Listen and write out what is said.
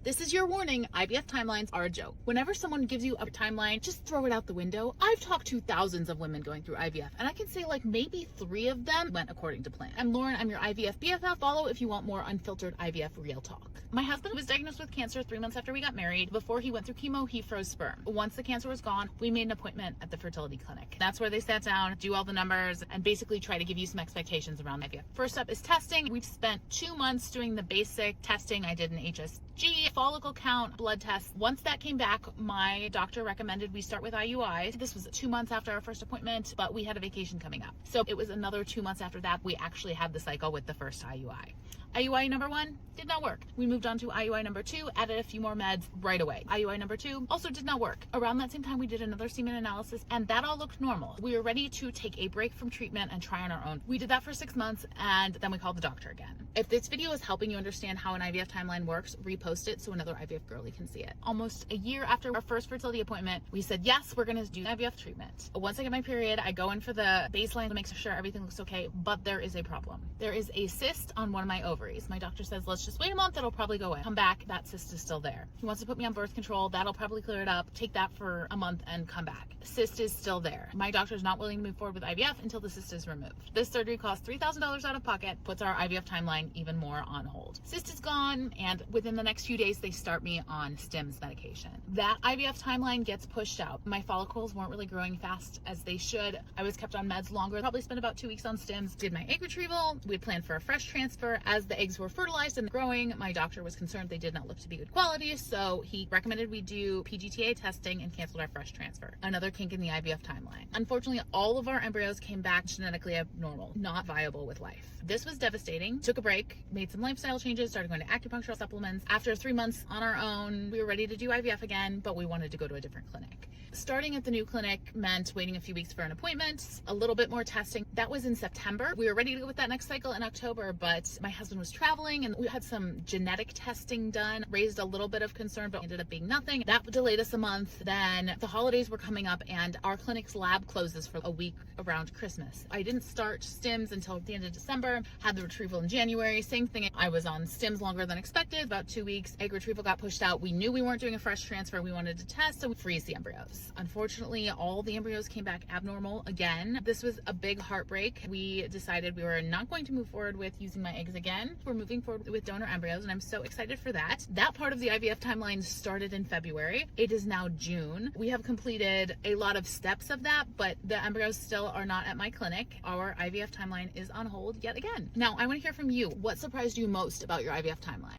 This is your warning, IVF timelines are a joke. Whenever someone gives you a timeline, just throw it out the window. I've talked to thousands of women going through IVF, and I can say like maybe 3 of them went according to plan. I'm Lauren, I'm your IVF BFF. Follow if you want more unfiltered IVF real talk. My husband was diagnosed with cancer 3 months after we got married. Before he went through chemo, he froze sperm. Once the cancer was gone, we made an appointment at the fertility clinic. That's where they sat down, do all the numbers, and basically try to give you some expectations around IVF. First up is testing. We've spent 2 months doing the basic testing. I did an HSG, follicle count, blood tests. Once that came back, my doctor recommended we start with IUI. This was 2 months after our first appointment, but we had a vacation coming up. So it was another 2 months after that, we actually had the cycle with the first IUI. IUI number 1 did not work. We moved on to IUI number 2, added a few more meds right away. IUI number 2 also did not work. Around that same time, we did another semen analysis and that all looked normal. We were ready to take a break from treatment and try on our own. We did that for 6 months and then we called the doctor again. If this video is helping you understand how an IVF timeline works, repost it so another IVF girly can see it. Almost a year after our first fertility appointment, we said, yes, we're gonna do IVF treatment. Once I get my period, I go in for the baseline to make sure everything looks okay, but there is a problem. There is a cyst on one of my ovaries. My doctor says, let's just wait a month, it'll probably go away. Come back, that cyst is still there. He wants to put me on birth control, that'll probably clear it up, take that for a month and come back. Cyst is still there. My doctor's not willing to move forward with IVF until the cyst is removed. This surgery costs $3,000 out of pocket, puts our IVF timeline even more on hold. Cyst is gone, and within the next few days, they start me on Stims medication. That IVF timeline gets pushed out. My follicles weren't really growing fast as they should. I was kept on meds longer, probably spent about 2 weeks on Stims. Did my egg retrieval. We had planned for a fresh transfer. As the eggs were fertilized and growing, my doctor was concerned they did not look to be good quality, so he recommended we do PGTA testing and canceled our fresh transfer. Another kink in the IVF timeline. Unfortunately, all of our embryos came back genetically abnormal, not viable with life. This was devastating. Took a break, made some lifestyle changes, started going to acupuncture supplements. After 3 months on our own, we were ready to do IVF again, but we wanted to go to a different clinic. Starting at the new clinic meant waiting a few weeks for an appointment, a little bit more testing. That was in September. We were ready to go with that next cycle in October, but my husband was traveling and we had some genetic testing done, raised a little bit of concern, but ended up being nothing. That delayed us a month. Then the holidays were coming up and our clinic's lab closes for a week around Christmas. I didn't start Stims until the end of December, had the retrieval in January, same thing. I was on Stims longer than expected, about 2 weeks. Egg retrieval got pushed out. We knew we weren't doing a fresh transfer. We wanted to test, so we freeze the embryos. Unfortunately, all the embryos came back abnormal again. This was a big heartbreak. We decided we were not going to move forward with using my eggs again. We're moving forward with donor embryos, and I'm so excited for that. That part of the IVF timeline started in February. It is now June. We have completed a lot of steps of that, but the embryos still are not at my clinic. Our IVF timeline is on hold yet again. Now, I want to hear from you. What surprised you most about your IVF timeline?